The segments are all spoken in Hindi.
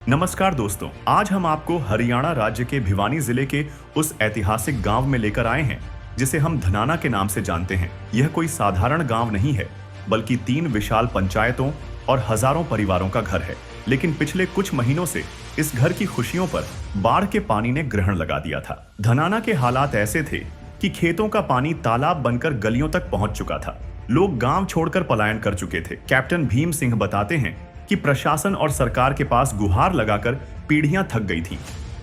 नमस्कार दोस्तों, आज हम आपको हरियाणा राज्य के भिवानी जिले के उस ऐतिहासिक गांव में लेकर आए हैं जिसे हम धनाना के नाम से जानते हैं। यह कोई साधारण गांव नहीं है, बल्कि 3 विशाल पंचायतों और हजारों परिवारों का घर है। लेकिन पिछले कुछ महीनों से इस घर की खुशियों पर बाढ़ के पानी ने ग्रहण लगा दिया था। धनाना के हालात ऐसे थे कि खेतों का पानी तालाब बनकर गलियों तक पहुंच चुका था। लोग गांव छोड़कर पलायन कर चुके थे। कैप्टन भीम सिंह बताते हैं कि प्रशासन और सरकार के पास गुहार लगाकर पीढ़ियां थक गई थीं,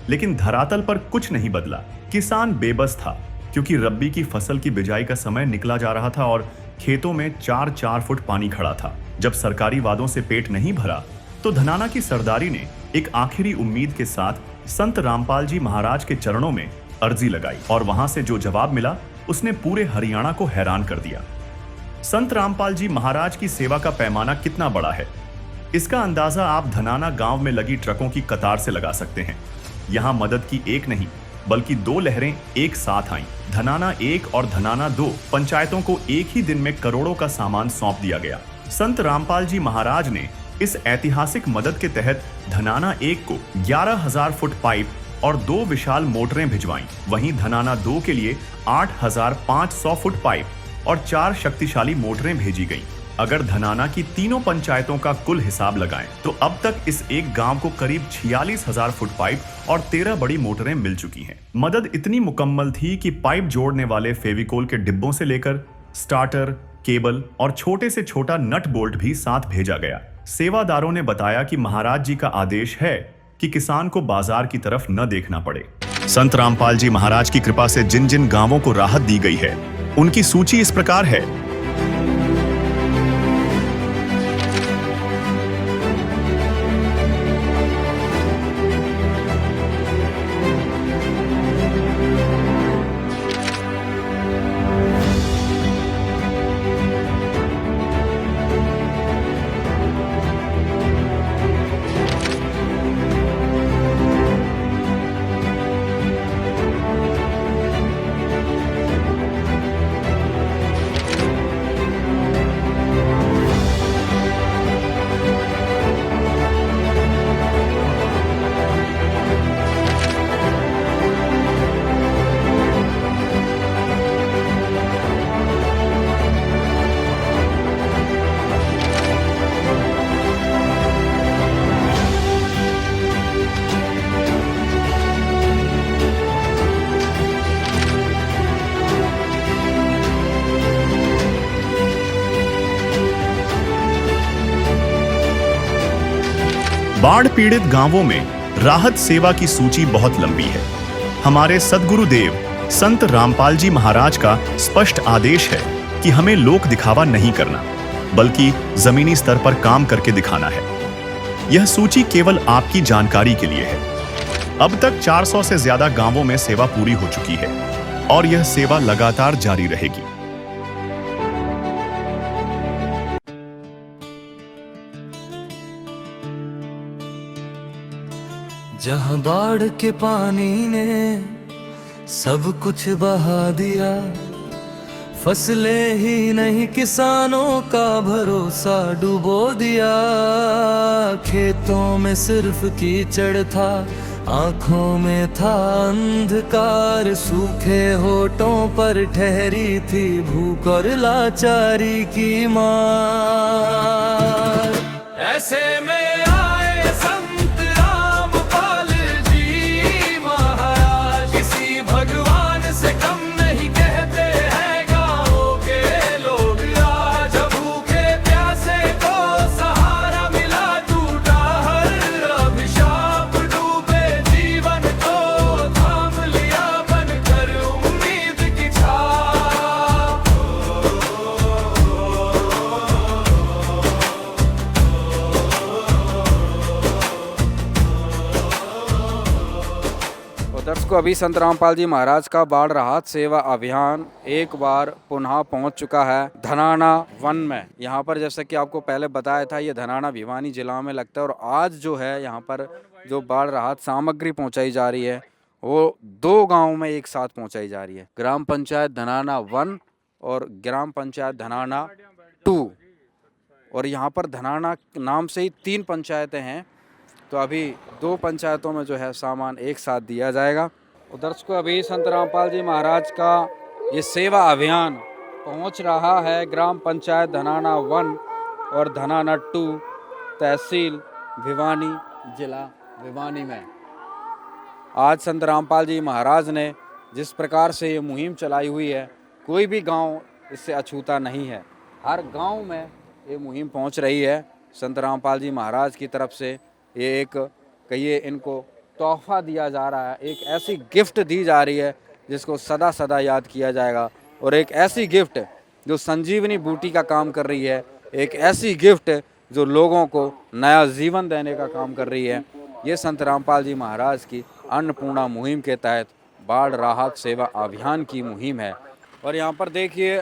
लेकिन धरातल पर कुछ नहीं बदला। किसान बेबस था, क्योंकि रब्बी की फसल की बिजाई का समय निकला जा रहा था और खेतों में 4-4 फुट पानी खड़ा था। जब सरकारी वादों से पेट नहीं भरा, तो धनाना की सरदारी ने एक आखिरी उम्मीद के साथ संत रामपाल जी महाराज के चरणों में अर्जी लगाई, और वहां से जो जवाब मिला उसने पूरे हरियाणा को हैरान कर दिया। संत रामपाल जी महाराज की सेवा का पैमाना कितना बड़ा है, इसका अंदाजा आप धनाना गांव में लगी ट्रकों की कतार से लगा सकते हैं। यहां मदद की एक नहीं, बल्कि 2 लहरें एक साथ आईं। धनाना 1 और धनाना 2 पंचायतों को एक ही दिन में करोड़ों का सामान सौंप दिया गया। संत रामपाल जी महाराज ने इस ऐतिहासिक मदद के तहत धनाना 1 को 11,000 फुट पाइप और 2 विशाल मोटरें भिजवाईं। वहीं धनाना 2 के लिए 8,500 फुट पाइप और 4 शक्तिशाली मोटरें भेजी गईं। अगर धनाना की तीनों पंचायतों का कुल हिसाब लगाएं, तो अब तक इस एक गांव को करीब 46,000 फुट पाइप और 13 बड़ी मोटरें मिल चुकी हैं। मदद इतनी मुकम्मल थी कि पाइप जोड़ने वाले फेविकोल के डिब्बों से लेकर स्टार्टर, केबल और छोटे से छोटा नट बोल्ट भी साथ भेजा गया। सेवादारों ने बताया कि महाराज जी का आदेश है कि किसान को बाजार की तरफ न देखना पड़े। संत रामपाल जी महाराज की कृपा से जिन जिन गांवों को राहत दी गई है, उनकी सूची इस प्रकार है। बाढ़ पीड़ित गांवों में राहत सेवा की सूची बहुत लंबी है। हमारे सद्गुरुदेव संत रामपाल जी महाराज का स्पष्ट आदेश है कि हमें लोक दिखावा नहीं करना, बल्कि जमीनी स्तर पर काम करके दिखाना है। यह सूची केवल आपकी जानकारी के लिए है। अब तक 400 से ज्यादा गांवों में सेवा पूरी हो चुकी है और यह सेवा लगातार जारी रहेगी। जहां बाढ़ के पानी ने सब कुछ बहा दिया, फसलें ही नहीं किसानों का भरोसा डुबो दिया। खेतों में सिर्फ कीचड़ था, आंखों में था अंधकार, सूखे होठों पर ठहरी थी भूख और लाचारी की मार। ऐसे में दर्शकों, अभी संत रामपाल जी महाराज का बाढ़ राहत सेवा अभियान एक बार पुनः पहुंच चुका है धनाना 1 में। यहाँ पर जैसे कि आपको पहले बताया था, ये धनाना भिवानी जिला में लगता है। और आज जो है यहाँ पर जो बाढ़ राहत सामग्री पहुंचाई जा रही है, वो 2 गाँव में एक साथ पहुंचाई जा रही है। ग्राम पंचायत धनाना 1 और ग्राम पंचायत धनाना 2। और यहाँ पर धनाना नाम से ही 3 पंचायतें हैं। तो अभी 2 पंचायतों में जो है सामान एक साथ दिया जाएगा। और दर्शकों, अभी संत रामपाल जी महाराज का ये सेवा अभियान पहुंच रहा है ग्राम पंचायत धनाना 1 और धनाना 2, तहसील भिवानी, जिला भिवानी में। आज संत रामपाल जी महाराज ने जिस प्रकार से ये मुहिम चलाई हुई है, कोई भी गांव इससे अछूता नहीं है। हर गांव में ये मुहिम पहुंच रही है। संत रामपाल जी महाराज की तरफ से ये एक कहिए इनको तोहफा दिया जा रहा है, एक ऐसी गिफ्ट दी जा रही है जिसको सदा सदा याद किया जाएगा, और एक ऐसी गिफ्ट जो संजीवनी बूटी का काम कर रही है, एक ऐसी गिफ्ट जो लोगों को नया जीवन देने का काम कर रही है। ये संत रामपाल जी महाराज की अन्नपूर्णा मुहिम के तहत बाढ़ राहत सेवा अभियान की मुहिम है। और यहाँ पर देखिए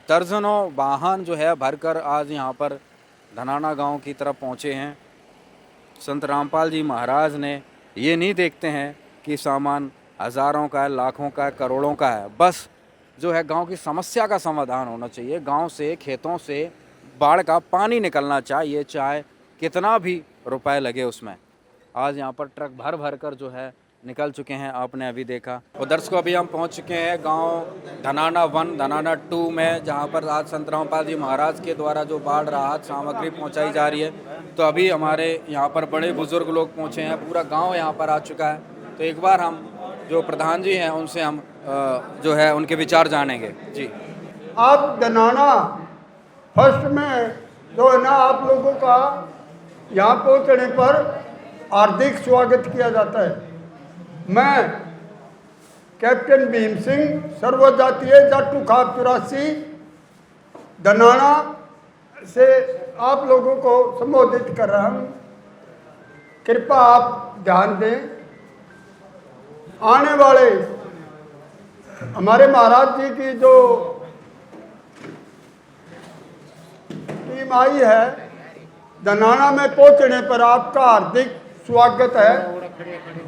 दर्जनों वाहन जो है भरकर आज यहाँ पर धनाना गांव की तरफ पहुँचे हैं। संत रामपाल जी महाराज ने ये नहीं देखते हैं कि सामान हज़ारों का है, लाखों का है, करोड़ों का है, बस जो है गांव की समस्या का समाधान होना चाहिए। गांव से, खेतों से बाढ़ का पानी निकलना चाहिए, चाहे कितना भी रुपए लगे उसमें। आज यहाँ पर ट्रक भर भर कर जो है निकल चुके हैं, आपने अभी देखा। और दर्शकों, अभी हम पहुँच चुके हैं गांव धनाना 1, धनाना 2 में, जहाँ पर आज संत रामपाल जी महाराज के द्वारा जो बाढ़ राहत सामग्री पहुँचाई जा रही है। तो अभी हमारे यहाँ पर बड़े बुजुर्ग लोग पहुँचे हैं, पूरा गाँव यहाँ पर आ चुका है। तो एक बार हम जो प्रधान जी हैं उनसे हम जो है उनके विचार जानेंगे। जी, आप धनाना फर्स्ट में जो है ना, आप लोगों का यहाँ पहुँचने पर हार्दिक स्वागत किया जाता है। मैं कैप्टन भीम सिंह, सर्वजातीय जाटू खाप 84 धनाना से आप लोगों को संबोधित कर रहा हूँ। कृपया आप ध्यान दें। आने वाले हमारे महाराज जी की जो टीम आई है, धनाना में पहुंचने पर आपका हार्दिक स्वागत है।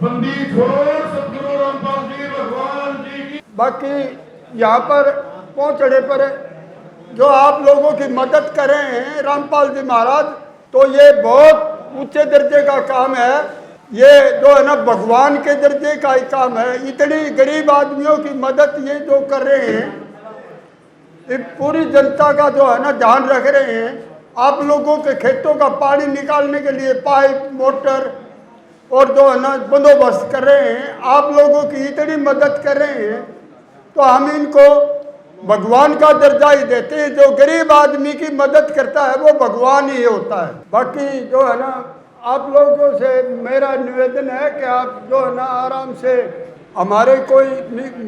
बंदी छोड़ सतगुरु रामपाल जी भगवान जी की। बाकी यहाँ पर पहुंचने पर जो आप लोगों की मदद कर रहे हैं रामपाल जी महाराज, तो ये बहुत ऊंचे दर्जे का काम है। ये जो है ना भगवान के दर्जे का ही काम है। इतनी गरीब आदमियों की मदद ये जो कर रहे हैं, ये पूरी जनता का जो है ना ध्यान रख रहे हैं। आप लोगों के खेतों का पानी निकालने के लिए पाइप, मोटर और जो है ना बंदोबस्त कर रहे हैं। आप लोगों की इतनी मदद कर रहे हैं, तो हम इनको भगवान का दर्जा ही देते हैं। जो गरीब आदमी की मदद करता है वो भगवान ही होता है। बाकी जो है ना, आप लोगों से मेरा निवेदन है कि आप जो है ना आराम से, हमारे कोई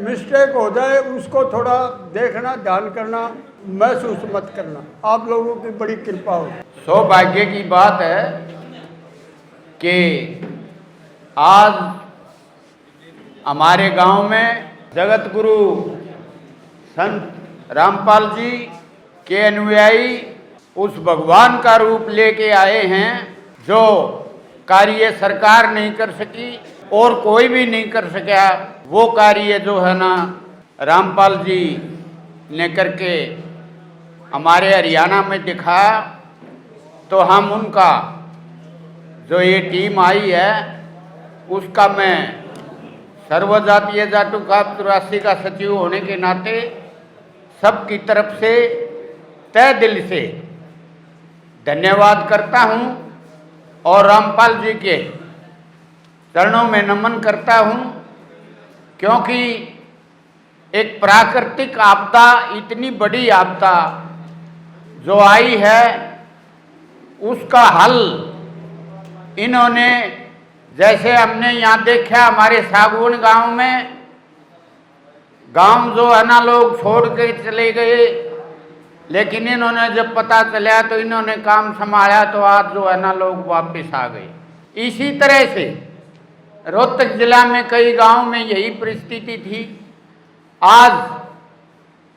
मिस्टेक हो जाए उसको थोड़ा देखना, ध्यान करना, महसूस मत करना। आप लोगों की बड़ी कृपा हो। सौभाग्य की बात है कि आज हमारे गांव में जगत गुरु संत रामपाल जी के अनुयायी उस भगवान का रूप लेके आए हैं, जो कार्य सरकार नहीं कर सकी और कोई भी नहीं कर सका। वो कार्य जो है ना रामपाल जी ने करके हमारे हरियाणा में दिखाया। तो हम उनका जो ये टीम आई है उसका मैं सर्वजातीय जाटू खाप 84 का सचिव होने के नाते सबकी तरफ से तहे दिल से धन्यवाद करता हूँ और रामपाल जी के चरणों में नमन करता हूँ, क्योंकि एक प्राकृतिक आपदा, इतनी बड़ी आपदा जो आई है, उसका हल इन्होंने, जैसे हमने यहाँ देखा हमारे सागवन गांव में, गांव जो है ना लोग छोड़ के चले गए, लेकिन इन्होंने जब पता चला तो इन्होंने काम संभाला, तो आज जो है ना लोग वापस आ गए। इसी तरह से रोहतक जिला में कई गांव में यही परिस्थिति थी। आज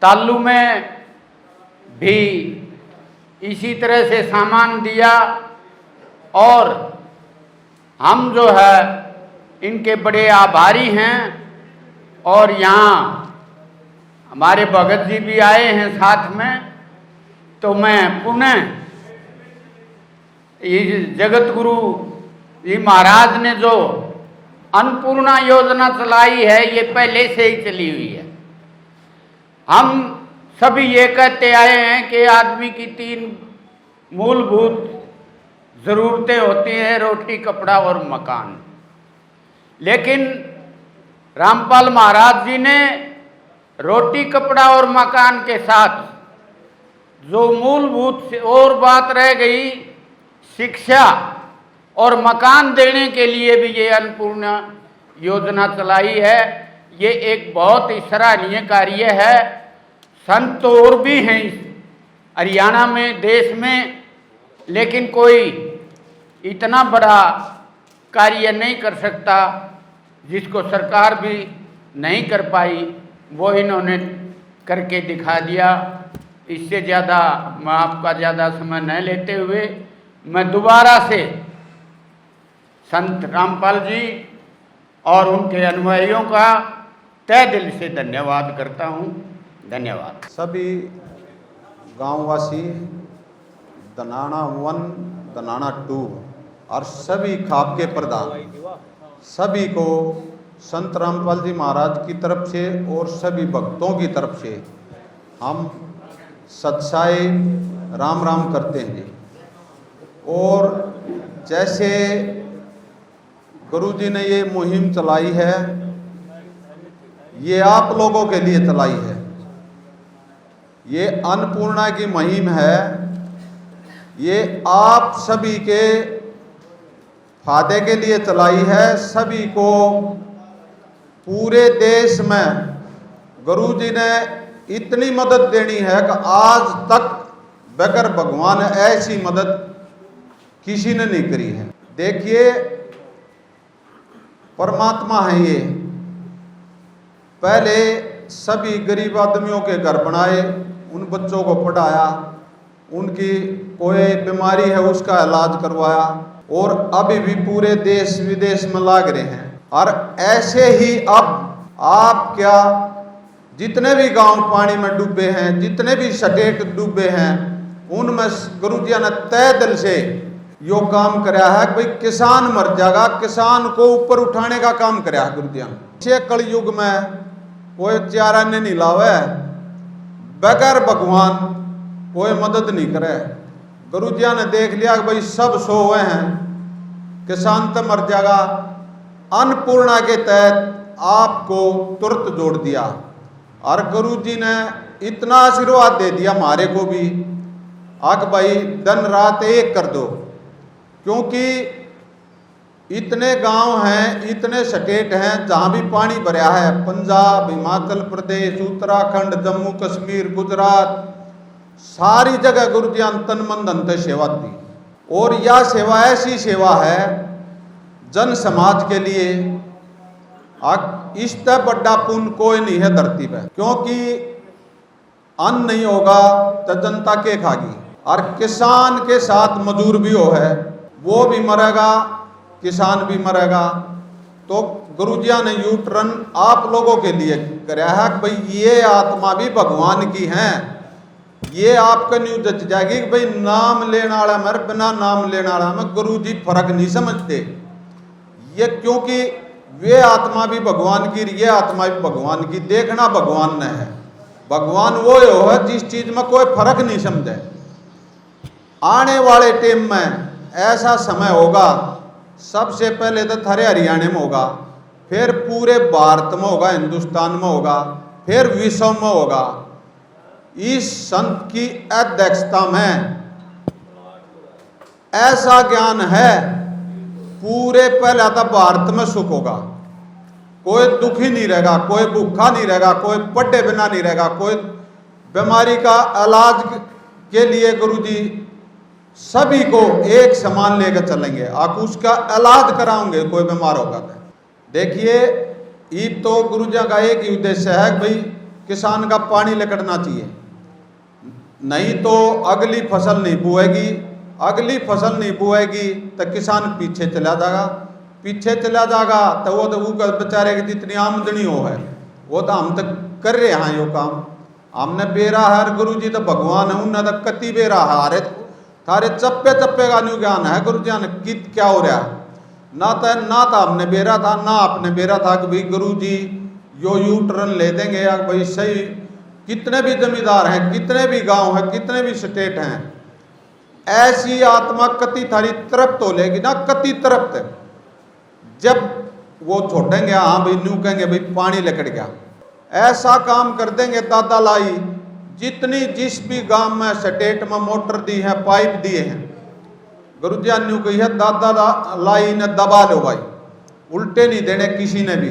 तालू में भी इसी तरह से सामान दिया और हम जो है इनके बड़े आभारी हैं। और यहाँ हमारे भगत जी भी आए हैं साथ में, तो मैं पुनः इस जगत गुरु ये महाराज ने जो अन्नपूर्णा योजना चलाई है ये पहले से ही चली हुई है। हम सभी ये कहते आए हैं कि आदमी की 3 मूलभूत ज़रूरतें होती हैं, रोटी, कपड़ा और मकान। लेकिन रामपाल महाराज जी ने रोटी, कपड़ा और मकान के साथ जो मूलभूत और बात रह गई, शिक्षा और मकान देने के लिए भी ये अन्नपूर्णा योजना चलाई है। ये एक बहुत ही सराहनीय कार्य है। संत तो और भी हैं इस हरियाणा में, देश में, लेकिन कोई इतना बड़ा कार्य नहीं कर सकता जिसको सरकार भी नहीं कर पाई, वो इन्होंने करके दिखा दिया। इससे ज़्यादा मैं आपका ज़्यादा समय न लेते हुए मैं दोबारा से संत रामपाल जी और उनके अनुयायियों का तहे दिल से धन्यवाद करता हूँ। धन्यवाद। सभी गांववासी, धनाना 1, धनाना 2 और सभी खाप के प्रधान सभी को संत रामपाल जी महाराज की तरफ से और सभी भक्तों की तरफ से हम सच्चाई राम राम करते हैं। और जैसे गुरु जी ने ये मुहिम चलाई है, ये आप लोगों के लिए चलाई है। ये अन्नपूर्णा की मुहिम है, ये आप सभी के फायदे के लिए चलाई है। सभी को पूरे देश में गुरु जी ने इतनी मदद देनी है कि आज तक बगैर भगवान ऐसी मदद किसी ने नहीं करी है। देखिए, परमात्मा है ये। पहले सभी गरीब आदमियों के घर बनाए, उन बच्चों को पढ़ाया, उनकी कोई बीमारी है उसका इलाज करवाया, और अभी भी पूरे देश विदेश में लाग रहे हैं। और ऐसे ही अब आप क्या, जितने भी गांव पानी में डूबे हैं, जितने भी स्टेट डूबे हैं, उनमें गुरु जी ने तय दिल से यो काम कराया है। भाई किसान मर जाएगा, किसान को ऊपर उठाने का काम कराया है गुरु जी ने। कलयुग में कोई चारा नहीं लावे, बगैर भगवान कोई मदद नहीं करे। गुरु जी ने देख लिया कि भाई सब सो हुए हैं, किसान तो मर जाएगा। अन्नपूर्णा के तहत आपको तुरंत जोड़ दिया, और गुरु जी ने इतना आशीर्वाद दे दिया हमारे को भी, आग भाई दिन रात एक कर दो। क्योंकि इतने गांव हैं, इतने स्टेट हैं जहां भी पानी भरा है, पंजाब, हिमाचल प्रदेश, उत्तराखंड, जम्मू कश्मीर, गुजरात, सारी जगह गुरु जी ने तन मन धन से सेवा दी। और यह सेवा ऐसी सेवा है जन समाज के लिए, इससे बड़ा पुण्य कोई नहीं है धरती पे। क्योंकि अन्न नहीं होगा तो जनता के खागी, और किसान के साथ मजदूर भी हो है, वो भी मरेगा, किसान भी मरेगा। तो गुरुजिया ने यू टर्न आप लोगों के लिए कराया है कि भाई ये आत्मा भी भगवान की हैं। ये आपका न्यूज जच जाएगी कि भाई नाम लेने वाला मर, बिना नाम लेने वाला में गुरु जी फर्क नहीं समझते। ये क्योंकि वे आत्मा भी भगवान की, ये आत्मा भी भगवान की, देखना भगवान ने है। भगवान वो है जिस चीज में कोई फर्क नहीं समझे। आने वाले टाइम में ऐसा समय होगा, सबसे पहले तो थारे हरियाणा में होगा, फिर पूरे भारत में होगा, हिंदुस्तान में होगा, फिर विश्व में होगा। इस संत की अध्यक्षता में ऐसा ज्ञान है, पूरे पहले तो भारत में सुख होगा, कोई दुखी नहीं रहेगा, कोई भूखा नहीं रहेगा, कोई पढ़े बिना नहीं रहेगा, कोई बीमारी का इलाज के लिए गुरुजी सभी को एक समान लेकर चलेंगे, आप उसका इलाज कराओगे कोई बीमार होगा। देखिए, ये तो गुरुजी का एक ही उद्देश्य है कि भाई किसान का पानी निकलना चाहिए, नहीं तो अगली फसल नहीं बुएगी। अगली फसल नहीं बुएगी तो किसान पीछे चला जाएगा, पीछे चला जाएगा तो वो बेचारे की जितनी आमदनी हो है वो तो हम तक कर रहे हैं यो काम। हमने बेरा है, गुरु जी तो भगवान है, उन्हें तो कति बेरा है, थारे चप्पे चप्पे का न्यू ज्ञान है गुरु जी ने कित क्या हो रहा है। ना था हमने बेरा था, ना आपने बेरा था कि भाई गुरु जी यो यू टर्न ले देंगे या भाई सही। कितने भी जमींदार हैं, कितने भी गांव हैं, कितने भी स्टेट हैं, ऐसी आत्मा कति थारी तृप्त हो लेगी ना, कति तृप्त। जब वो छोड़ेंगे, हाँ भाई न्यू कहेंगे भाई पानी लकड़ गया, ऐसा काम कर देंगे दादा लाई। जितनी जिस भी गांव में स्टेट में मोटर दी है, पाइप दिए हैं, गुरु जी न्यू कही है दादा लाई ने दबा लो भाई, उल्टे नहीं देने किसी ने भी।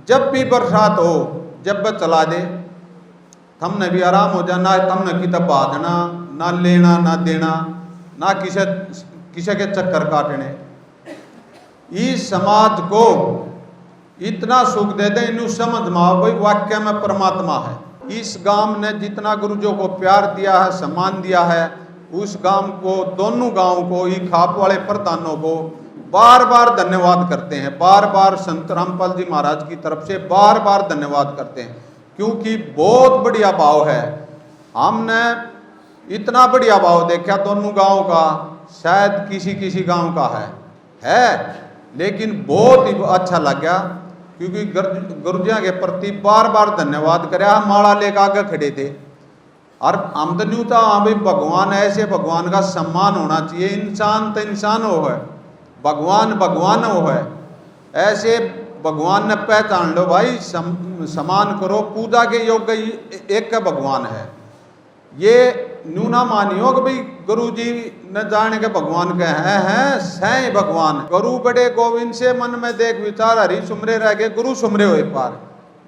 जब भी बरसात हो, जब वह चला दे, हमने भी आराम हो जाना है, हमने किताब पा देना, ना लेना ना देना, ना किसी के चक्कर काटने। इस समाज को इतना सुख दे दे, इन्हें समझ में आओ भाई वाक्य में परमात्मा है। इस गांव ने जितना गुरुजों को प्यार दिया है, सम्मान दिया है, उस गांव को, दोनों गांव को, ये खाप वाले प्रधानों को बार बार धन्यवाद करते हैं। बार बार संत रामपाल जी महाराज की तरफ से बार बार धन्यवाद करते हैं, क्योंकि बहुत बढ़िया भाव है। हमने इतना बढ़िया भाव देखा दोनों गांव का, शायद किसी गांव का है, लेकिन बहुत ही अच्छा लग गया, क्योंकि गुरुजिया के प्रति बार बार धन्यवाद कराया। माला लेकर आगे खड़े थे और आमदनी था, हाँ भाई भगवान ऐसे, भगवान का सम्मान होना चाहिए। इंसान तो इंसान हो है, भगवान भगवान हो है, ऐसे भगवान ने पहचान लो भाई, सम्मान करो। पूजा के योग्य एक का भगवान है, ये न्यूना मानियो कि भाई गुरु जी न जाने के भगवान के हैं सै भगवान। गुरु बड़े गोविंद से मन में देख विचार, हरि सुमरे रह गए गुरु सुमरे हुए पार।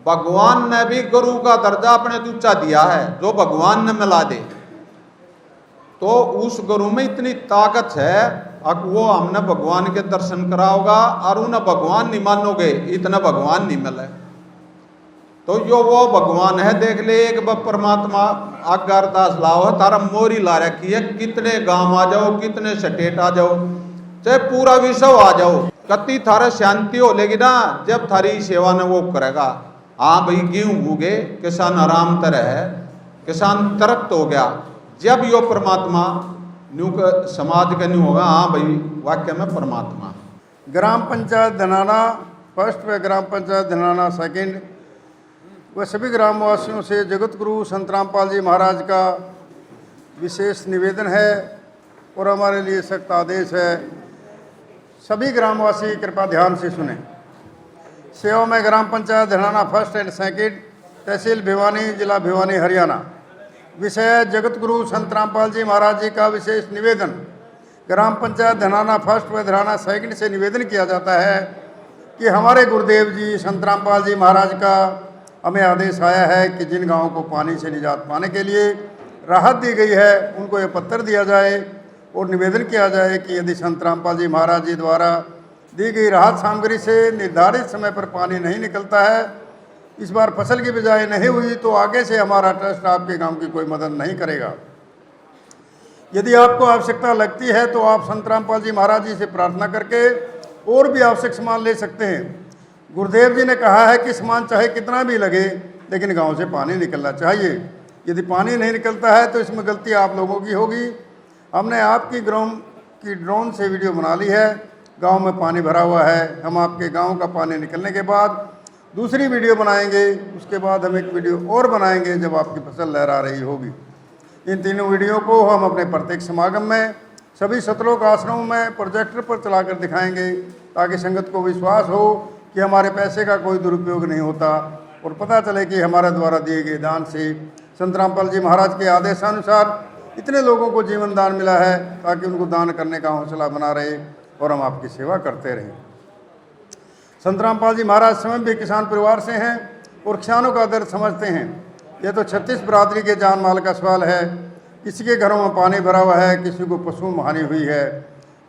भगवान ने भी गुरु का दर्जा अपने ऊंचा दिया है, जो भगवान ने मिला दे। तो उस गुरु में इतनी ताकत है, अब वो हमने भगवान के दर्शन कराओगा और उन्हें भगवान नहीं मानोगे, इतना भगवान नहीं मिले। तो यो वो भगवान है, देख ले एक परमात्मा आज्ञा अरदास लाओ है, तारा मोरी ला रखी है। कितने गांव आ जाओ, कितने स्टेट आ जाओ, चाहे पूरा विश्व आ जाओ, कति थारा शांति हो लेगी ना जब थारी सेवा ने वो करेगा। हाँ भाई गेहूं भूगे, किसान आराम तरह है, किसान तृप्त हो गया। जब यो परमात्मा न्यू का समाज का न्यू होगा, हाँ भाई वाक्य में परमात्मा। ग्राम पंचायत धनाना फर्स्ट व ग्राम पंचायत धनाना सेकंड व सभी ग्रामवासियों से जगत गुरु संत रामपाल जी महाराज का विशेष निवेदन है और हमारे लिए सख्त आदेश है। सभी ग्रामवासी कृपया ध्यान से सुने। सेवा में ग्राम panchayat Dhanana first and second, तहसील भिवानी, जिला भिवानी, हरियाणा। विषय जगत गुरु संत रामपाल जी महाराज जी का विशेष निवेदन। ग्राम पंचायत धनाना फर्स्ट व धनाना सेकंड से निवेदन किया जाता है कि हमारे गुरुदेव जी संत रामपाल जी महाराज का हमें आदेश आया है कि जिन गांवों को पानी से निजात पाने के लिए राहत दी गई है, उनको ये पत्र दिया जाए और निवेदन किया जाए कि यदि संत रामपाल जी महाराज जी द्वारा दी गई राहत सामग्री से निर्धारित समय पर पानी नहीं निकलता है, इस बार फसल की बिजाई नहीं हुई, तो आगे से हमारा ट्रस्ट आपके गांव की कोई मदद नहीं करेगा। यदि आपको आवश्यकता लगती है तो आप संत रामपाल जी महाराज जी से प्रार्थना करके और भी आवश्यक सामान ले सकते हैं। गुरुदेव जी ने कहा है कि सामान चाहे कितना भी लगे, लेकिन गांव से पानी निकलना चाहिए। यदि पानी नहीं निकलता है तो इसमें गलती आप लोगों की होगी। हमने आपकी ड्रोन से वीडियो बना ली है, गांव में पानी भरा हुआ है। हम आपके गांव का पानी निकलने के बाद दूसरी वीडियो बनाएंगे, उसके बाद हम एक वीडियो और बनाएंगे जब आपकी फसल लहरा रही होगी। इन तीनों वीडियो को हम अपने प्रत्येक समागम में सभी सतलोक आश्रमों में प्रोजेक्टर पर चलाकर दिखाएंगे, ताकि संगत को विश्वास हो कि हमारे पैसे का कोई दुरुपयोग नहीं होता और पता चले कि हमारे द्वारा दिए गए दान से संत रामपाल जी महाराज के आदेशानुसार इतने लोगों को जीवन दान मिला है, ताकि उनको दान करने का हौसला बना रहे और हम आपकी सेवा करते रहें। संत रामपाल जी महाराज स्वयं भी किसान परिवार से हैं और किसानों का दर्द समझते हैं। यह तो 36 बरादरी के जान माल का सवाल है। किसी के घरों में पानी भरा हुआ है, किसी को पशु में हानि हुई है,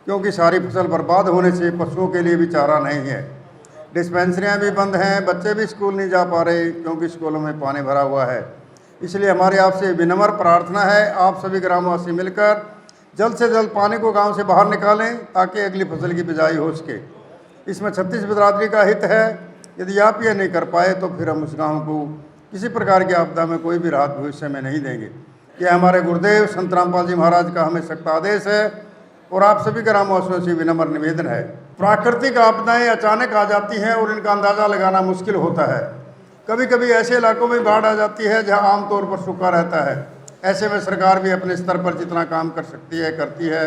क्योंकि सारी फसल बर्बाद होने से पशुओं के लिए भी चारा नहीं है। डिस्पेंसरियाँ भी बंद हैं, बच्चे भी स्कूल नहीं जा पा रहे क्योंकि स्कूलों में पानी भरा हुआ है। इसलिए हमारी आपसे विनम्र प्रार्थना है, आप सभी ग्रामवासी मिलकर जल्द से जल्द पानी को गांव से बाहर निकालें, ताकि अगली फसल की बिजाई हो सके। इसमें 36 बिरादरी का हित है। यदि आप ये नहीं कर पाए तो फिर हम उस गाँव को किसी प्रकार की आपदा में कोई भी राहत भविष्य में नहीं देंगे। यह हमारे गुरुदेव संत रामपाल जी महाराज का हमें सख्त आदेश है। और आप सभी ग्रामवासियों से विनम्र निवेदन है। प्राकृतिक आपदाएं अचानक आ जाती हैं और इनका अंदाज़ा लगाना मुश्किल होता है। कभी कभी ऐसे इलाकों में बाढ़ आ जाती है जहां आमतौर पर सूखा रहता है। ऐसे में सरकार भी अपने स्तर पर जितना काम कर सकती है करती है,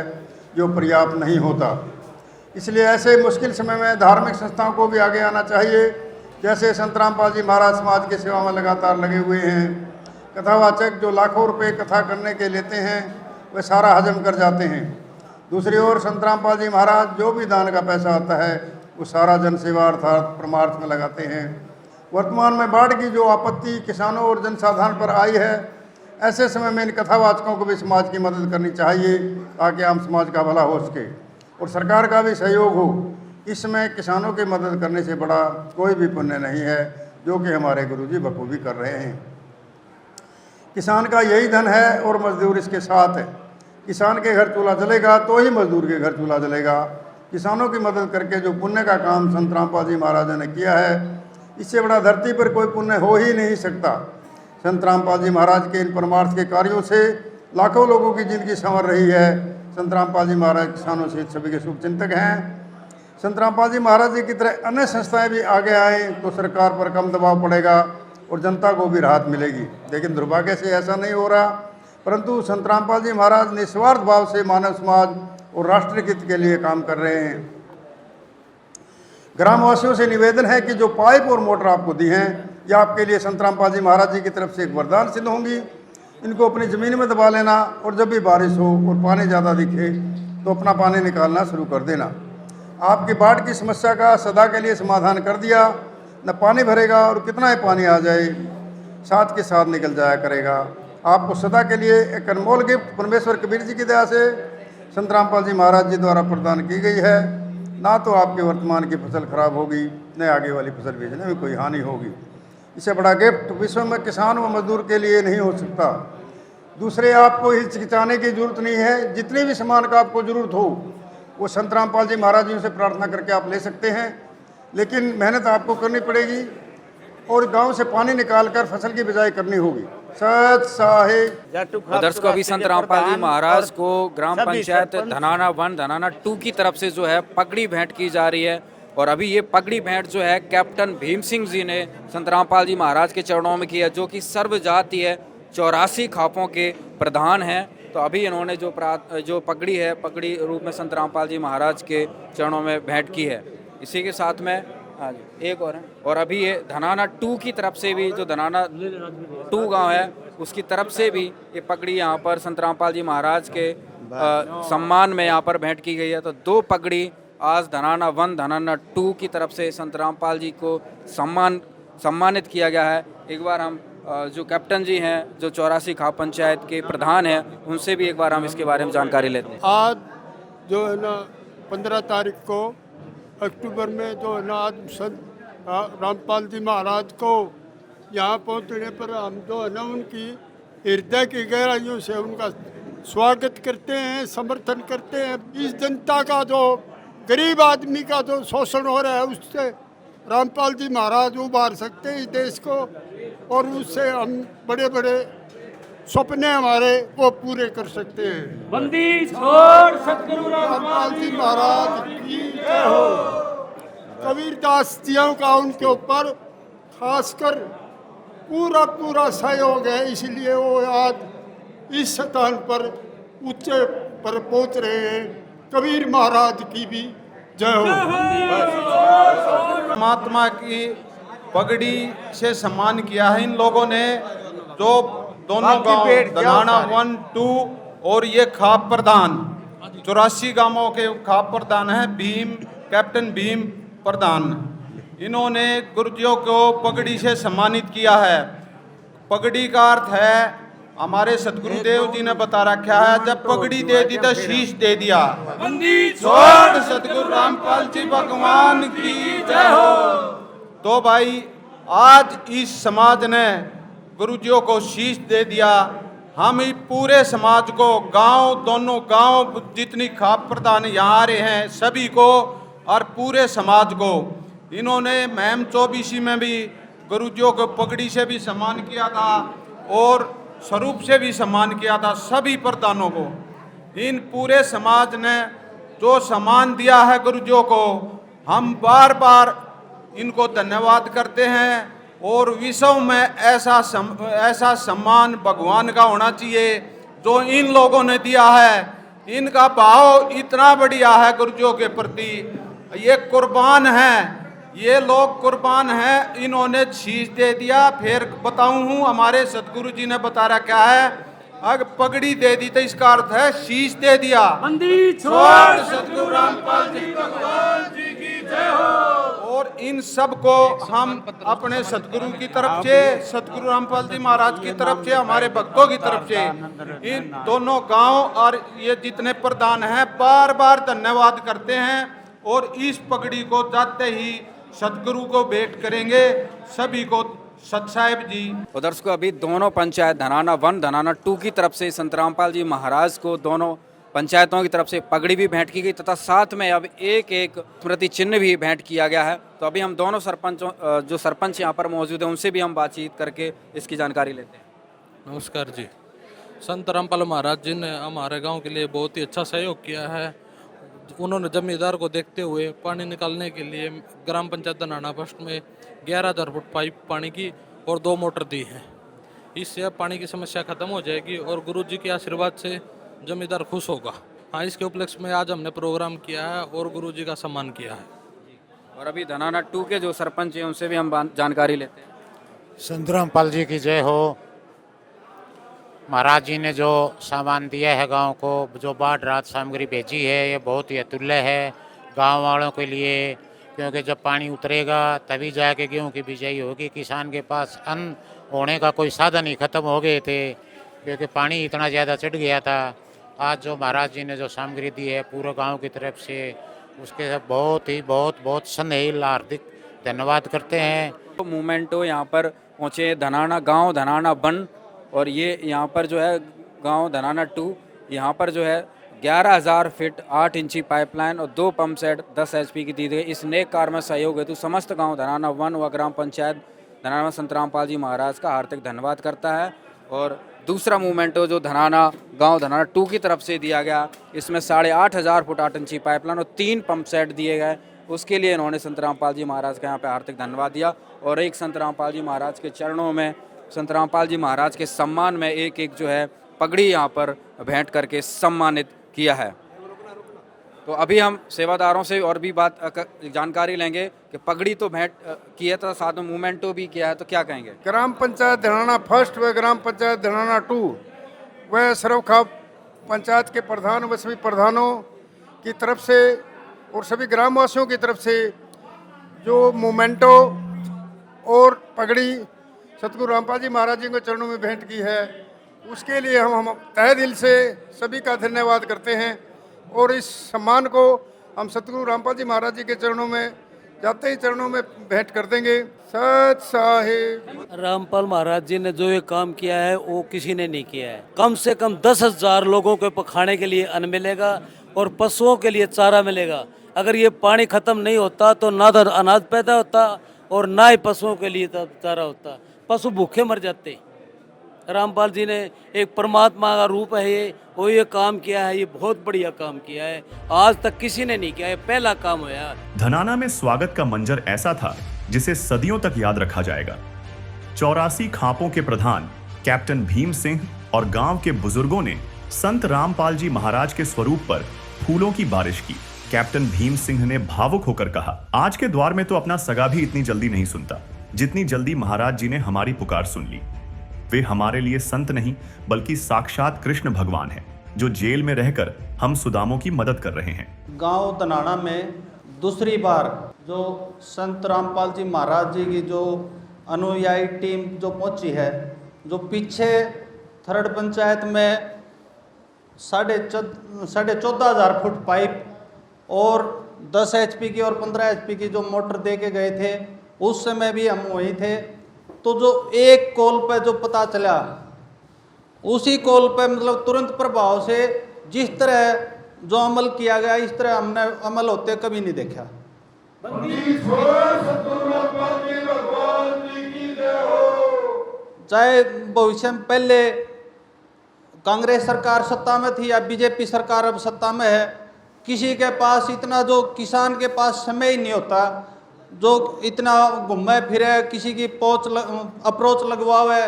जो पर्याप्त नहीं होता। इसलिए ऐसे मुश्किल समय में धार्मिक संस्थाओं को भी आगे आना चाहिए। जैसे संत रामपाल जी महाराज समाज की सेवा में लगातार लगे हुए हैं। कथावाचक जो लाखों रुपए कथा करने के लेते हैं वे सारा हजम कर जाते हैं। दूसरी ओर संत रामपाल जी महाराज जो भी दान का पैसा आता है वो सारा जन सेवा अर्थात परमार्थ में लगाते हैं। वर्तमान में बाढ़ की जो आपत्ति किसानों और जनसाधारण पर आई है, ऐसे समय में इन कथावाचकों को भी समाज की मदद करनी चाहिए ताकि आम समाज का भला हो सके और सरकार का भी सहयोग हो। इस समय किसानों की मदद करने से बड़ा कोई भी पुण्य नहीं है, जो कि हमारे गुरुजी बखूबी कर रहे हैं। किसान का यही धन है और मजदूर इसके साथ है। किसान के घर चूल्हा जलेगा तो ही मजदूर के घर चूल्हा जलेगा। किसानों की मदद करके जो पुण्य का काम संत रामपाल जी महाराज ने किया है, इससे बड़ा धरती पर कोई पुण्य हो ही नहीं सकता। संत रामपाल जी महाराज के इन परमार्थ के कार्यों से लाखों लोगों की जिंदगी संवर रही है। संत रामपाल जी महाराज किसानों से सभी के शुभ चिंतक हैं। संत रामपाल जी महाराज जी की तरह अन्य संस्थाएं भी आगे आएँ तो सरकार पर कम दबाव पड़ेगा और जनता को भी राहत मिलेगी। लेकिन दुर्भाग्य से ऐसा नहीं हो रहा, परंतु संत रामपाल जी महाराज निस्वार्थ भाव से मानव समाज और राष्ट्र हित के लिए काम कर रहे हैं। ग्रामवासियों से निवेदन है कि जो पाइप और मोटर आपको दी हैं, ये आपके लिए संत रामपाल जी महाराज जी की तरफ से एक वरदान सिद्ध होंगी। इनको अपनी ज़मीन में दबा लेना और जब भी बारिश हो और पानी ज़्यादा दिखे तो अपना पानी निकालना शुरू कर देना। आपकी बाढ़ की समस्या का सदा के लिए समाधान कर दिया। न पानी भरेगा और कितना ही पानी आ जाए साथ के साथ निकल जाया करेगा। आपको सदा के लिए एक अनमोल गिफ्ट परमेश्वर कबीर जी की दया से संत रामपाल जी महाराज जी द्वारा प्रदान की गई है। ना तो आपके वर्तमान की फसल खराब होगी, न आगे वाली फसल बेचने में कोई हानि होगी। इससे बड़ा गिफ्ट विश्व में किसान व मजदूर के लिए नहीं हो सकता। दूसरे आपको हिचकिचाने की जरूरत नहीं है। जितने भी सामान का आपको जरूरत हो वो संत रामपाल जी महाराज जी से प्रार्थना करके आप ले सकते हैं, लेकिन मेहनत आपको करनी पड़ेगी और गांव से पानी निकालकर फसल की बिजाई करनी होगी। सत साहिब। दर्शकों, अभी संत रामपाल जी महाराज को ग्राम पंचायत धनाना 1 धनाना 2 की तरफ से जो है पगड़ी भेंट की जा रही है। और अभी ये पगड़ी भेंट जो है कैप्टन भीम सिंह जी ने संत रामपाल जी महाराज के चरणों में की है, जो कि सर्व जातीय 84 खापों के प्रधान हैं। तो अभी इन्होंने जो पगड़ी है, पगड़ी रूप में संत रामपाल जी महाराज के चरणों में भेंट की है। इसी के साथ में एक और है, और अभी ये धनाना 2 की तरफ से भी, जो धनाना 2 गांव है उसकी तरफ से भी ये पगड़ी यहाँ पर संत रामपाल जी महाराज के सम्मान में यहाँ पर भेंट की गई है। तो 2 पगड़ी आज धनाना 1 धनाना 2 की तरफ से संत रामपाल जी को सम्मानित किया गया है। एक बार हम जो कैप्टन जी हैं, जो 84 खाप पंचायत के प्रधान हैं, उनसे भी एक बार हम इसके बारे में जानकारी लेते हैं। आज जो है ना 15 तारीख को अक्टूबर में जो है ना आज संत रामपाल जी महाराज को यहाँ पहुँचने पर हम जो है ना उनकी हृदय की गहराइयों से उनका स्वागत करते हैं, समर्थन करते हैं। इस जनता का जो गरीब आदमी का जो शोषण हो रहा है उससे रामपाल जी महाराज उबार सकते हैं इस देश को, और उससे हम बड़े बड़े सपने हमारे वो पूरे कर सकते हैं। बंदी छोड़ सतगुरु रामपाल जी महाराज की जय हो। कबीरदास जियों का उनके ऊपर खासकर पूरा सहयोग है, इसलिए वो आज इस स्थान पर ऊंचे पर पहुंच रहे हैं। कबीर महाराज की भी जय हो। महात्मा की पगड़ी से सम्मान किया है इन लोगों ने, जो दोनों गांव धनाना 1, 2 और ये खाप प्रधान 84 गांवों के खाप प्रधान है कैप्टन भीम प्रधान। इन्होंने गुरुजियों को पगड़ी से सम्मानित किया है। पगड़ी का अर्थ है, हमारे सतगुरुदेव जी ने बता रखा है, जब पगड़ी दे दी तो शीश दे दिया। छोड़ सतगुरु रामपाल जी भगवान की जय हो। तो भाई आज इस समाज ने गुरुजियों को शीश दे दिया। हम ही पूरे समाज को, गांव, दोनों गांव जितनी खाप प्रधान यहाँ आ रहे हैं सभी को और पूरे समाज को इन्होंने महम 24 में भी गुरुजियों को पगड़ी से भी सम्मान किया था और स्वरूप से भी सम्मान किया था सभी प्रधानों को। इन पूरे समाज ने जो सम्मान दिया है गुरुजियों को, हम बार बार इनको धन्यवाद करते हैं। और विश्व में ऐसा सम्मान भगवान का होना चाहिए जो इन लोगों ने दिया है। इनका भाव इतना बढ़िया है गुरुजियों के प्रति, ये कुर्बान हैं, ये लोग कुर्बान हैं। इन्होंने शीश दे दिया। फिर बताऊं हूँ, हमारे सतगुरु जी ने बता रखा है, अगर पगड़ी दे दी तो इसका अर्थ है शीश दे दिया। बंदी छोड़ सतगुरु रामपाल जी भगवान जी की जय हो। और इन सब को हम अपने सतगुरु की तरफ से, सतगुरु रामपाल जी महाराज की तरफ से, हमारे भक्तों की तरफ से, इन दोनों गांव और ये जितने प्रधान हैं बार बार धन्यवाद करते हैं। और इस पगड़ी को जाते ही सतगुरु को भेंट करेंगे सभी को। सत साहेब जी उधर को अभी दोनों पंचायत धनाना 1 धनाना 2 की तरफ से संत रामपाल जी महाराज को दोनों पंचायतों की तरफ से पगड़ी भी भेंट की गई तथा साथ में अब एक स्मृति चिन्ह भी भेंट किया गया है। तो अभी हम दोनों सरपंचों, जो सरपंच यहाँ पर मौजूद हैं, उनसे भी हम बातचीत करके इसकी जानकारी लेते हैं। नमस्कार जी। संत रामपाल महाराज जी ने हमारे गांव के लिए बहुत ही अच्छा सहयोग किया है। उन्होंने जमींदार को देखते हुए पानी निकालने के लिए ग्राम पंचायत धनाना फर्स्ट में 11,000 फुट पाइप पानी की और 2 मोटर दी है। इससे अब पानी की समस्या खत्म हो जाएगी और गुरु जी के आशीर्वाद से जमींदार खुश होगा। हाँ, इसके उपलक्ष्य में आज हमने प्रोग्राम किया है और गुरु जी का सम्मान किया है। और अभी धनाना 2 के जो सरपंच हैं उनसे भी हम जानकारी लेते हैं। संत रामपाल जी की जय हो। महाराज जी ने जो सामान दिया है गांव को, जो बाढ़ राहत सामग्री भेजी है, ये बहुत ही अतुल्य है गांव वालों के लिए। क्योंकि जब पानी उतरेगा तभी जाके गेहूं की बिजाई होगी। किसान के पास अन्न होने का कोई साधन ही खत्म हो गए थे क्योंकि पानी इतना ज़्यादा चढ़ गया था। आज जो महाराज जी ने जो सामग्री दी है पूरे गांव की तरफ से, उसके बहुत स्नेहिल हार्दिक धन्यवाद करते हैं। तो मूवमेंटो यहाँ पर पहुँचे धनाना गांव धनाना 1 और ये यहाँ पर जो है गांव धनाना 2, यहाँ पर जो है 11,000 फीट 8 इंची पाइपलाइन और 2 पंप सेट 10 HP की दी गई। इस नेक कार्य में सहयोग हेतु समस्त गांव धनाना 1 व ग्राम पंचायत धनाना संत रामपाल जी महाराज का हार्दिक धन्यवाद करता है। और दूसरा मूवमेंट जो धनाना गांव धनाना 2 की तरफ से दिया गया, इसमें 8,500 फुट 8 इंची पाइपलाइन और 3 पंप सेट दिए गए। उसके लिए इन्होंने संत रामपाल जी महाराज का यहाँ पे हार्दिक धन्यवाद दिया। और एक संत रामपाल जी महाराज के चरणों में, संत रामपाल जी महाराज के सम्मान में एक जो है पगड़ी यहाँ पर भेंट करके सम्मानित किया है। तो अभी हम सेवादारों से और भी जानकारी लेंगे कि पगड़ी तो भेंट की है तो साथ में मूवमेंटो भी किया है, तो क्या कहेंगे? ग्राम पंचायत धनाना फर्स्ट व ग्राम पंचायत धनाना 2 व सरवखा पंचायत के प्रधान व सभी प्रधानों की तरफ से और सभी ग्रामवासियों की तरफ से जो मोमेंटो और पगड़ी सतगुरु रामपाल जी महाराज जी के चरणों में भेंट की है, उसके लिए हम तहे दिल से सभी का धन्यवाद करते हैं। और इस सम्मान को हम सतगुरु रामपाल जी महाराज जी के चरणों में जाते ही चरणों में भेंट कर देंगे। सत साहिब। रामपाल महाराज जी ने जो ये काम किया है वो किसी ने नहीं किया है। कम से कम 10,000 लोगों को खाने के लिए अन्न मिलेगा और पशुओं के लिए चारा मिलेगा। अगर ये पानी खत्म नहीं होता तो ना तो अनाज पैदा होता और ना ही पशुओं के लिए चारा होता, पशु भूखे मर जाते। रामपाल जी ने एक परमात्मा का रूप है ये, वो ये काम किया है, ये बहुत बढ़िया काम किया है, आज तक किसी ने नहीं किया है, पहला काम हुआ। धनाना में स्वागत का मंजर ऐसा था जिसे सदियों तक याद रखा जाएगा। 84 खापों के प्रधान कैप्टन भीम सिंह और गांव के बुजुर्गों ने संत रामपाल जी महाराज के स्वरूप पर फूलों की बारिश की। कैप्टन भीम सिंह ने भावुक होकर कहा, आज के द्वार में तो अपना सगा भी इतनी जल्दी नहीं सुनता जितनी जल्दी महाराज जी ने हमारी पुकार सुन ली। वे हमारे लिए संत नहीं बल्कि साक्षात कृष्ण भगवान हैं, जो जेल में रहकर हम सुदामों की मदद कर रहे हैं। गांव धनाना में दूसरी बार जो संत रामपाल जी महाराज जी की जो अनुयायी टीम जो पहुंची है, जो पीछे थर्ड पंचायत में 14,500 फुट पाइप और 10 HP की और 15 HP की जो मोटर दे के गए थे, उस समय भी हम वहीं थे। तो जो एक कॉल पे जो पता चला, उसी कॉल पे मतलब तुरंत प्रभाव से जिस तरह जो अमल किया गया, इस तरह हमने अमल होते कभी नहीं देखा। चाहे भविष्य में पहले कांग्रेस सरकार सत्ता में थी या बीजेपी सरकार अब सत्ता में है, किसी के पास इतना जो किसान के पास समय ही नहीं होता, जो इतना घूमे फिरे, किसी की अप्रोच लगवावे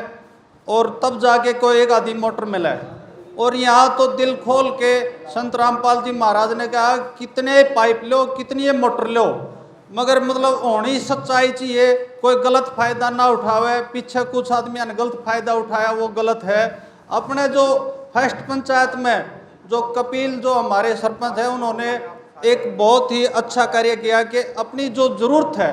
और तब जाके कोई एक आधी मोटर मिला है। और यहाँ तो दिल खोल के संत रामपाल जी महाराज ने कहा कितने पाइप लो, कितनी मोटर लो, मगर मतलब होनी सच्चाई चाहिए, कोई गलत फायदा ना उठावे। पीछे कुछ आदमी ने गलत फायदा उठाया, वो गलत है। अपने जो फर्स्ट पंचायत में जो कपिल जो हमारे सरपंच है, उन्होंने एक बहुत ही अच्छा कार्य किया कि अपनी जो जरूरत है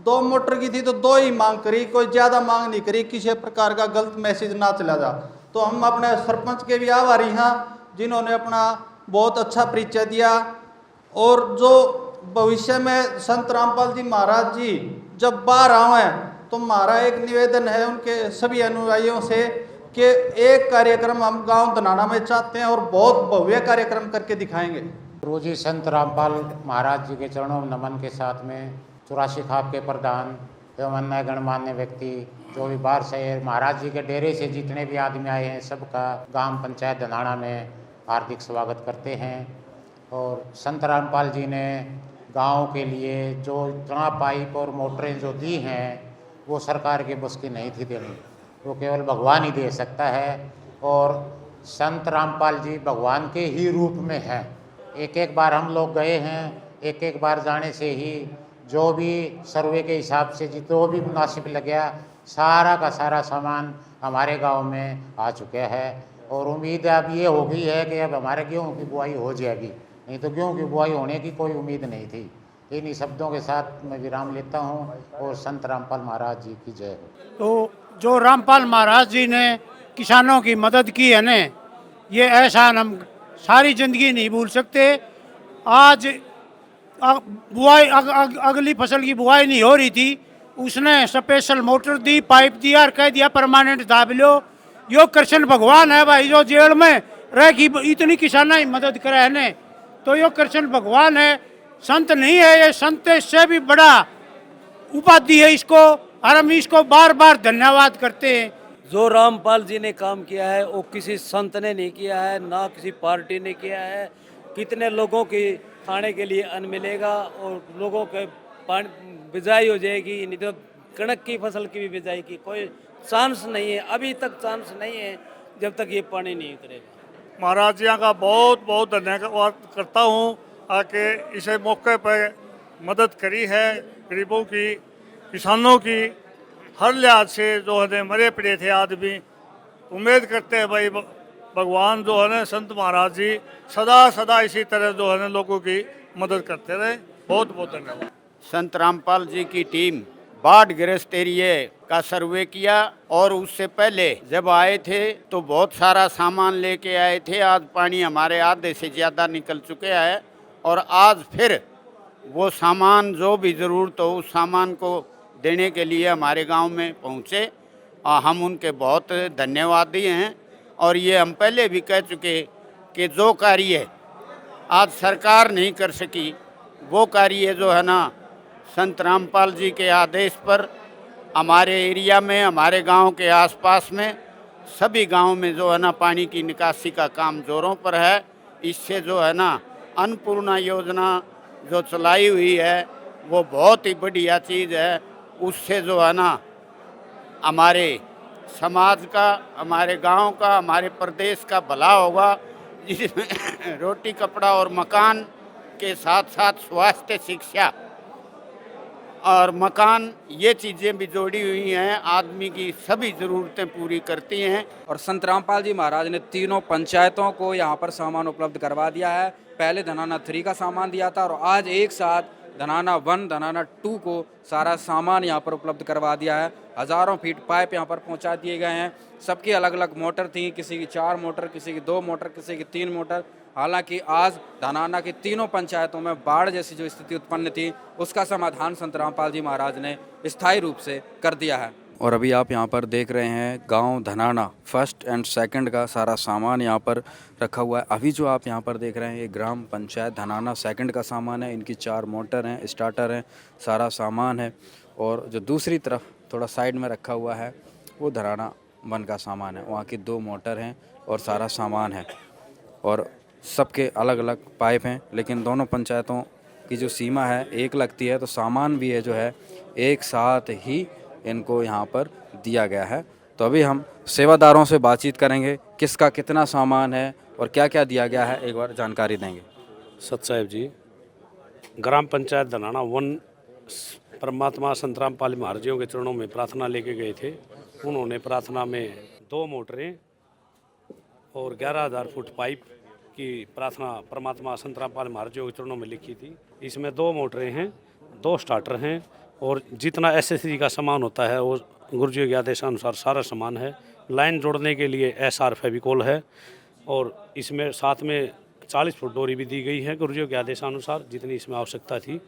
2 मोटर की थी तो 2 ही मांग करी, कोई ज़्यादा मांग नहीं करी, किसी प्रकार का गलत मैसेज ना चला जा। तो हम अपने सरपंच के भी आभारी हैं जिन्होंने अपना बहुत अच्छा परिचय दिया। और जो भविष्य में संत रामपाल जी महाराज जी जब बाहर आए तो हमारा एक निवेदन है उनके सभी अनुयायियों से कि एक कार्यक्रम हम गांव धनाना में चाहते हैं और बहुत भव्य कार्यक्रम करके दिखाएंगे। गुरु जी संत रामपाल महाराज जी के चरणों में नमन के साथ में 84 खाप के प्रधान एवं अन्य गणमान्य व्यक्ति जो भी बाहर से महाराज जी के डेरे से जितने भी आदमी आए हैं, सबका ग्राम पंचायत धनाना में हार्दिक स्वागत करते हैं। और संत रामपाल जी ने गांव के लिए जो इतना पाइप और मोटरें जो दी हैं वो सरकार के बस की नहीं थी देनी, वो केवल भगवान ही दे सकता है। और संत रामपाल जी भगवान के ही रूप में हैं। एक बार हम लोग गए हैं, एक बार जाने से ही जो भी सर्वे के हिसाब से जो भी मुनासिब लगा, सारा का सारा सामान हमारे गांव में आ चुका है। और उम्मीद अब ये हो गई है कि अब हमारे गेहूँ की बुआई हो जाएगी, नहीं तो गेहूँ की बुआई होने की कोई उम्मीद नहीं थी। इन्हीं शब्दों के साथ मैं विराम लेता हूँ और संत रामपाल महाराज जी की जय हो। तो जो रामपाल महाराज जी ने किसानों की मदद की है न, ये एहसान हम सारी ज़िंदगी नहीं भूल सकते। आज बुआई अगली फसल की बुआई नहीं हो रही थी, उसने स्पेशल मोटर दी, पाइप दिया और कह दिया परमानेंट दाब लो। यो कृष्ण भगवान है भाई, जो जेल में रह की इतनी किसानों की मदद करे है न, तो यो कृष्ण भगवान है, संत नहीं है। ये संत से भी बड़ा उपाधि है इसको, और हम इसको बार बार धन्यवाद करते हैं। जो रामपाल जी ने काम किया है वो किसी संत ने नहीं किया है, ना किसी पार्टी ने किया है। कितने लोगों की खाने के लिए अन्न मिलेगा और लोगों के पानी बिजाई हो जाएगी, नहीं तो कणक की फसल की भी बिजाई की कोई चांस नहीं है, अभी तक चांस नहीं है जब तक ये पानी नहीं उतरेगा। महाराज जी का बहुत बहुत धन्यवाद करता हूँ आके इसे मौके पर मदद करी है, गरीबों की, किसानों की, हर लिहाज से जो है मरे पड़े थे आदमी। उम्मीद करते हैं भाई भगवान जो है ना संत महाराज जी सदा सदा इसी तरह जो है ना लोगों की मदद करते रहे। बहुत बहुत धन्यवाद। संत रामपाल जी की टीम बाढ़ ग्रस्त एरिए का सर्वे किया और उससे पहले जब आए थे तो बहुत सारा सामान लेके आए थे। आज पानी हमारे आधे से ज़्यादा निकल चुके हैं और आज फिर वो सामान जो भी ज़रूरत हो उस सामान को देने के लिए हमारे गांव में पहुँचे। हम उनके बहुत धन्यवादी हैं। और ये हम पहले भी कह चुके कि जो कार्य आज सरकार नहीं कर सकी वो कार्य जो है ना संत रामपाल जी के आदेश पर हमारे एरिया में, हमारे गांव के आसपास में सभी गांव में जो है ना पानी की निकासी का काम जोरों पर है। इससे जो है ना अन्नपूर्णा योजना जो चलाई हुई है वो बहुत ही बढ़िया चीज़ है। उससे जो है ना हमारे समाज का, हमारे गांव का, हमारे प्रदेश का भला होगा, जिसमें रोटी कपड़ा और मकान के साथ साथ स्वास्थ्य, शिक्षा और मकान ये चीज़ें भी जोड़ी हुई हैं, आदमी की सभी ज़रूरतें पूरी करती हैं। और संत रामपाल जी महाराज ने तीनों पंचायतों को यहाँ पर सामान उपलब्ध करवा दिया है। पहले धनाना 3 का सामान दिया था और आज एक साथ धनाना 1, धनाना 2 को सारा सामान यहाँ पर उपलब्ध करवा दिया है। हज़ारों फीट पाइप यहाँ पर पहुँचा दिए गए हैं। सबकी अलग अलग मोटर थी, किसी की 4 मोटर, किसी की 2 मोटर, किसी की 3 मोटर। हालांकि आज धनाना की तीनों पंचायतों में बाढ़ जैसी जो स्थिति उत्पन्न थी उसका समाधान संत रामपाल जी महाराज ने स्थायी रूप से कर दिया है। और अभी आप यहाँ पर देख रहे हैं गांव धनाना 1st और 2nd का सारा सामान यहाँ पर रखा हुआ है। अभी जो आप यहाँ पर देख रहे हैं ये ग्राम पंचायत धनाना 2nd का सामान है। इनकी 4 मोटर हैं, स्टार्टर हैं, सारा सामान है। और जो दूसरी तरफ थोड़ा साइड में रखा हुआ है वो धनाना वन का सामान है। वहाँ की 2 मोटर हैं और सारा सामान है और सबके अलग अलग पाइप हैं, लेकिन दोनों पंचायतों की जो सीमा है एक लगती है, तो सामान भी है जो है एक साथ ही इनको यहाँ पर दिया गया है। तो अभी हम सेवादारों से बातचीत करेंगे, किसका कितना सामान है और क्या क्या दिया गया है, एक बार जानकारी देंगे। सत साहेब जी, ग्राम पंचायत धनाना वन परमात्मा संत रामपाल महाराज जी के चरणों में प्रार्थना लेके गए थे। उन्होंने प्रार्थना में 2 मोटरें और 11,000 फुट पाइप की प्रार्थना परमात्मा संत रामपाल महाराज जी के चरणों में लिखी थी। इसमें 2 मोटरें हैं, 2 स्टार्टर हैं और जितना एसएससी का सामान होता है वो गुरुजी के आदेशानुसार सारा सामान है। लाइन जोड़ने के लिए एसआर फेविकोल है और इसमें साथ में 40 फुट डोरी भी दी गई है गुरुजी के आदेशानुसार, जितनी इसमें आवश्यकता थी।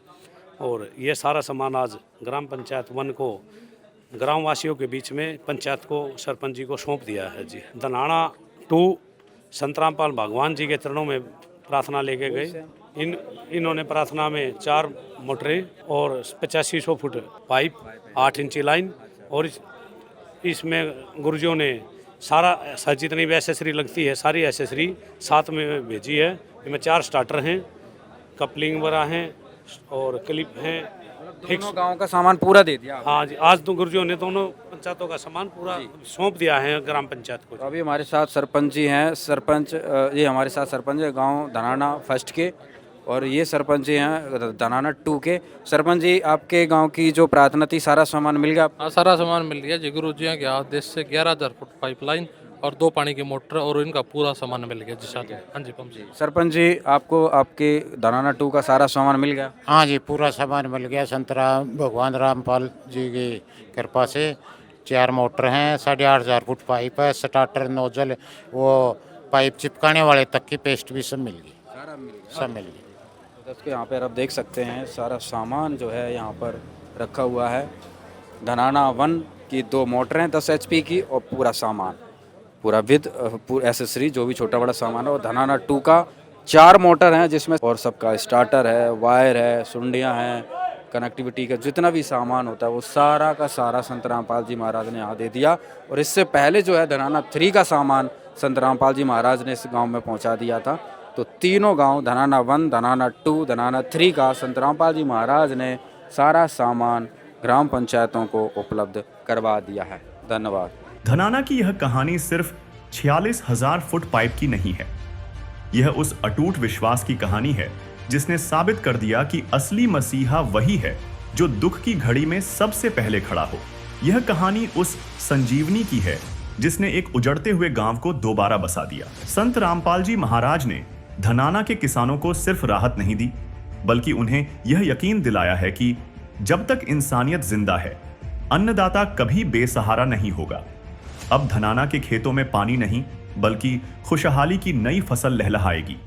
और ये सारा सामान आज ग्राम पंचायत वन को ग्रामवासियों के बीच में पंचायत को सरपंच जी को सौंप दिया है जी। धनाना 2 संत रामपाल भगवान जी के चरणों में प्रार्थना लेके गए। इन्होंने प्रार्थना में 4 मोटरें और 8500 फुट पाइप, 8 इंची लाइन और इसमें गुरुजियों ने सारा जितनी भी एसेसरी लगती है सारी एसेसरी साथ में भेजी है। इनमें 4 स्टार्टर हैं, कपलिंग वगैरह हैं और क्लिप हैं। दोनों गांव का सामान पूरा दे दिया। हाँ जी, आज तो गुरुजियों ने दोनों पंचायतों का सामान पूरा सौंप दिया है ग्राम पंचायत को। तो अभी हमारे साथ सरपंच जी हैं। सरपंच ये हमारे साथ सरपंच है गांव धनाना फर्स्ट के और ये सरपंच जी हैं धनाना 2 के। सरपंच जी, आपके गांव की जो प्रार्थना थी सारा सामान मिल गया? हाँ, सारा सामान मिल गया जी। गुरु जी के आदेश से 11,000 फुट पाइपलाइन और 2 पानी की मोटर और इनका पूरा सामान मिल गया जी साथ में। हाँ जी पंप जी। सरपंच जी, आपको आपके धनाना 2 का सारा सामान मिल गया? हाँ जी, पूरा सामान मिल गया। संत भगवान रामपाल जी की कृपा से 4 मोटर हैं, 8,500 फुट पाइप है, स्टार्टर, नोजल, वो पाइप चिपकाने वाले तक की पेस्ट भी सब मिल गई। सब मिल गई। दोस्तों, यहाँ पर आप देख सकते हैं सारा सामान जो है यहाँ पर रखा हुआ है। धनाना 1 की 2 मोटरें 10 HP की और पूरा सामान पूरा विद एसेसरी जो भी छोटा बड़ा सामान है। और धनाना 2 का 4 मोटर हैं जिसमें और सबका स्टार्टर है, वायर है, सुंडियाँ हैं, कनेक्टिविटी का जितना भी सामान होता है वो सारा का सारा संत रामपाल जी महाराज ने यहाँ दे दिया। और इससे पहले जो है धनाना 3 का सामान संत रामपाल जी महाराज ने इस गाँव में पहुँचा दिया था। तो तीनों गांव धनाना 1, धनाना 2, धनाना 3 का संत रामपाल जी महाराज ने सारा सामान ग्राम पंचायतों को उपलब्ध करवा दिया है। धन्यवाद। धनाना की यह कहानी सिर्फ 46,000 फुट पाइप की नहीं है। यह उस अटूट विश्वास की कहानी है जिसने साबित कर दिया कि असली मसीहा वही है जो दुख की घड़ी में सबसे पहले खड़ा हो। यह कहानी उस संजीवनी की है जिसने एक उजड़ते हुए गांव को दोबारा बसा दिया। संत रामपाल जी महाराज ने धनाना के किसानों को सिर्फ राहत नहीं दी, बल्कि उन्हें यह यकीन दिलाया है कि जब तक इंसानियत जिंदा है, अन्नदाता कभी बेसहारा नहीं होगा। अब धनाना के खेतों में पानी नहीं, बल्कि खुशहाली की नई फसल लहलहाएगी।